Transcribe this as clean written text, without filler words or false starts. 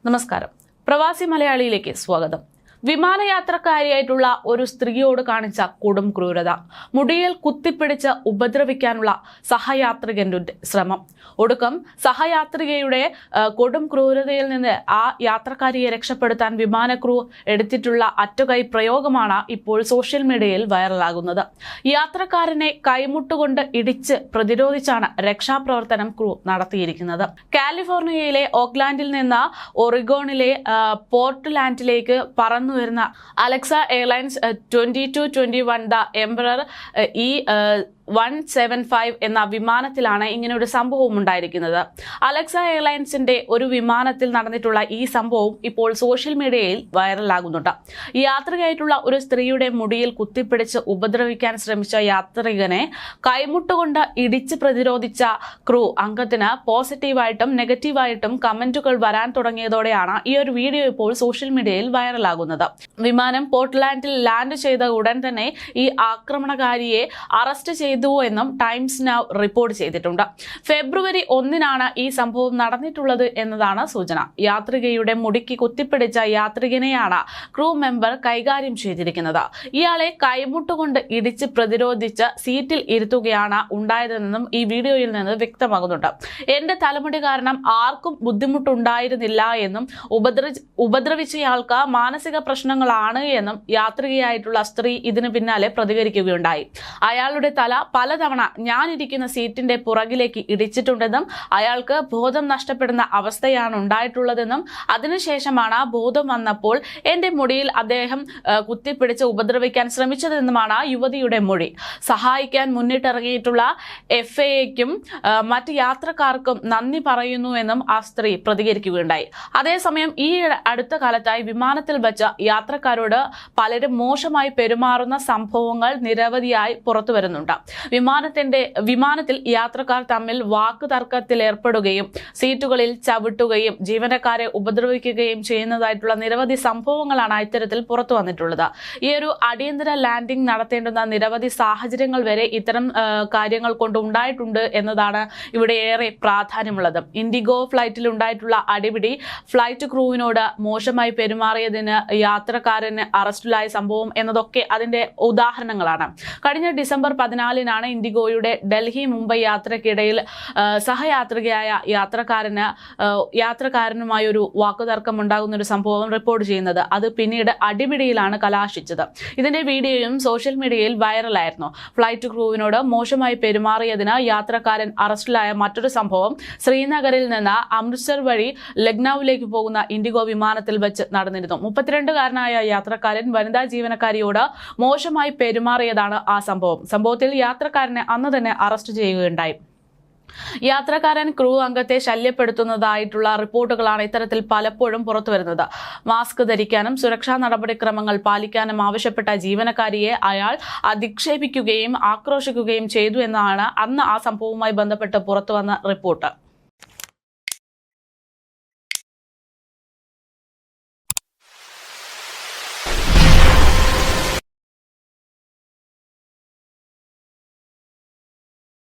നമസ്കാരം. പ്രവാസി മലയാളിയിലേക്ക് സ്വാഗതം. വിമാനയാത്രക്കാരിയായിട്ടുള്ള ഒരു സ്ത്രീയോട് കാണിച്ച കൊടും ക്രൂരത, മുടിയിൽ കുത്തിപ്പിടിച്ച് ഉപദ്രവിക്കാനുള്ള സഹയാത്രികന്റെ ശ്രമം. ഒടുക്കം സഹയാത്രികയുടെ കൊടും ക്രൂരതയിൽ നിന്ന് ആ യാത്രക്കാരിയെ രക്ഷപ്പെടുത്താൻ വിമാന ക്രൂ എടുത്തിട്ടുള്ള അറ്റുകൈ പ്രയോഗമാണ് ഇപ്പോൾ സോഷ്യൽ മീഡിയയിൽ വൈറലാകുന്നത്. യാത്രക്കാരനെ കൈമുട്ടുകൊണ്ട് ഇടിച്ച് പ്രതിരോധിച്ചാണ് രക്ഷാപ്രവർത്തനം ക്രൂ നടത്തിയിരിക്കുന്നത്. കാലിഫോർണിയയിലെ ഓക്ലാൻഡിൽ നിന്ന് ഒറിഗോണിലെ പോർട്ട്ലാൻഡിലേക്ക് വരുന്ന Alexa airlines 2221 the emperor E175 എന്ന വിമാനത്തിലാണ് ഇങ്ങനെ ഒരു സംഭവം ഉണ്ടായിരിക്കുന്നത്. അലക്സ എയർലൈൻസിന്റെ ഒരു വിമാനത്തിൽ നടന്നിട്ടുള്ള ഈ സംഭവം ഇപ്പോൾ സോഷ്യൽ മീഡിയയിൽ വൈറലാകുന്നുണ്ട്. യാത്രികയായിട്ടുള്ള ഒരു സ്ത്രീയുടെ മുടിയിൽ കുത്തിപ്പിടിച്ച് ഉപദ്രവിക്കാൻ ശ്രമിച്ച യാത്രികനെ കൈമുട്ടുകൊണ്ട് ഇടിച്ച് പ്രതിരോധിച്ച ക്രൂ അംഗത്തിന് പോസിറ്റീവായിട്ടും നെഗറ്റീവായിട്ടും കമന്റുകൾ വരാൻ തുടങ്ങിയതോടെയാണ് ഈ ഒരു വീഡിയോ ഇപ്പോൾ സോഷ്യൽ മീഡിയയിൽ വൈറലാകുന്നത്. വിമാനം പോർട്ട്ലാൻഡിൽ ലാൻഡ് ചെയ്ത ഉടൻ തന്നെ ഈ ആക്രമണകാരിയെ അറസ്റ്റ് ചെയ്തു എന്നും ടൈംസ് നൗ റിപ്പോർട്ട് ചെയ്തിട്ടുണ്ട്. ഫെബ്രുവരി 1 ഈ സംഭവം നടന്നിട്ടുള്ളത് എന്നതാണ് സൂചന. യാത്രികയുടെ മുടിക്ക് കുത്തിപ്പിടിച്ച യാത്രികനെയാണ് ക്രൂ മെമ്പർ കൈകാര്യം ചെയ്തിരിക്കുന്നത്. ഇയാളെ കൈമുട്ടുകൊണ്ട് ഇടിച്ച് പ്രതിരോധിച്ച് സീറ്റിൽ ഇരുത്തുകയാണ് ഉണ്ടായതെന്നും ഈ വീഡിയോയിൽ നിന്ന് വ്യക്തമാകുന്നുണ്ട്. എന്റെ തലമുടി കാരണം ആർക്കും ബുദ്ധിമുട്ടുണ്ടായിരുന്നില്ല എന്നും ഉപദ്രവിച്ചയാൾക്ക് മാനസിക പ്രശ്നങ്ങളാണ് എന്നും യാത്രികയായിട്ടുള്ള സ്ത്രീ ഇതിന് പിന്നാലെ പ്രതികരിക്കുകയുണ്ടായി. അയാളുടെ തല പലതവണ ഞാനിരിക്കുന്ന സീറ്റിന്റെ പുറകിലേക്ക് ഇടിച്ചിട്ടുണ്ടെന്നും അയാൾക്ക് ബോധം നഷ്ടപ്പെടുന്ന അവസ്ഥയാണ് ഉണ്ടായിട്ടുള്ളതെന്നും അതിനുശേഷമാണ് ബോധം വന്നപ്പോൾ എന്റെ മുടിയിൽ അദ്ദേഹം കുത്തിപ്പിടിച്ച് ഉപദ്രവിക്കാൻ ശ്രമിച്ചതെന്നുമാണ് യുവതിയുടെ മൊഴി. സഹായിക്കാൻ മുന്നിട്ടിറങ്ങിയിട്ടുള്ള FAAയ്ക്കും മറ്റ് യാത്രക്കാർക്കും നന്ദി പറയുന്നുവെന്നും ആ സ്ത്രീ പ്രതികരിക്കുകയുണ്ടായി. അതേസമയം ഈ അടുത്ത കാലത്തായി വിമാനത്തിൽ വെച്ച യാത്രക്കാരോട് പലരും മോശമായി പെരുമാറുന്ന സംഭവങ്ങൾ നിരവധിയായി പുറത്തു വരുന്നുണ്ട്. വിമാനത്തിൽ യാത്രക്കാർ തമ്മിൽ വാക്കുതർക്കത്തിൽ ഏർപ്പെടുകയും സീറ്റുകളിൽ ചവിട്ടുകയും ജീവനക്കാരെ ഉപദ്രവിക്കുകയും ചെയ്യുന്നതായിട്ടുള്ള നിരവധി സംഭവങ്ങളാണ് ഇത്തരത്തിൽ പുറത്തു വന്നിട്ടുള്ളത്. ഈ ഒരു അടിയന്തര ലാൻഡിംഗ് നടത്തേണ്ടുന്ന നിരവധി സാഹചര്യങ്ങൾ വരെ ഇത്തരം കാര്യങ്ങൾ കൊണ്ട് ഉണ്ടായിട്ടുണ്ട് എന്നതാണ് ഇവിടെ ഏറെ പ്രാധാന്യമുള്ളത്. ഇൻഡിഗോ ഫ്ലൈറ്റിൽ ഉണ്ടായിട്ടുള്ള അടിപിടി, ഫ്ലൈറ്റ് ക്രൂവിനോട് മോശമായി പെരുമാറിയതിന് യാത്രക്കാരന് അറസ്റ്റിലായ സംഭവം എന്നതൊക്കെ അതിന്റെ ഉദാഹരണങ്ങളാണ്. കഴിഞ്ഞ ഡിസംബർ 14 ഇൻഡിഗോയുടെ ഡൽഹി മുംബൈ യാത്രക്കിടയിൽ സഹയാത്രികയായ യാത്രക്കാരനുമായി ഒരു വാക്കുതർക്കം ഉണ്ടാകുന്ന ഒരു സംഭവം റിപ്പോർട്ട് ചെയ്യുന്നത്. അത് പിന്നീട് അടിപിടിയിലാണ് കലാശിച്ചത്. ഇതിന്റെ വീഡിയോയും സോഷ്യൽ മീഡിയയിൽ വൈറലായിരുന്നു. ഫ്ലൈറ്റ് ക്രൂവിനോട് മോശമായി പെരുമാറിയതിന് യാത്രക്കാരൻ അറസ്റ്റിലായ മറ്റൊരു സംഭവം ശ്രീനഗറിൽ നിന്ന് അമൃത്സർ വഴി ലക്നൌവിലേക്ക് പോകുന്ന ഇൻഡിഗോ വിമാനത്തിൽ വെച്ച് നടന്നിരുന്നു. 32-കാരനായ യാത്രക്കാരൻ വനിതാ ജീവനക്കാരിയോട് മോശമായി പെരുമാറിയതാണ് ആ സംഭവത്തിൽ യാത്രക്കാരനെ അന്ന് തന്നെ അറസ്റ്റ് ചെയ്യുകയുണ്ടായി. യാത്രക്കാരൻ ക്രൂ അംഗത്തെ ശല്യപ്പെടുത്തുന്നതായിട്ടുള്ള റിപ്പോർട്ടുകളാണ് ഇത്തരത്തിൽ പലപ്പോഴും പുറത്തുവരുന്നത്. മാസ്ക് ധരിക്കാനും സുരക്ഷാ നടപടിക്രമങ്ങൾ പാലിക്കാനും ആവശ്യപ്പെട്ട ജീവനക്കാരിയെ അയാൾ അധിക്ഷേപിക്കുകയും ആക്രോശിക്കുകയും ചെയ്തു എന്നാണ് അന്ന് ആ സംഭവവുമായി ബന്ധപ്പെട്ട് പുറത്തുവന്ന റിപ്പോർട്ട്.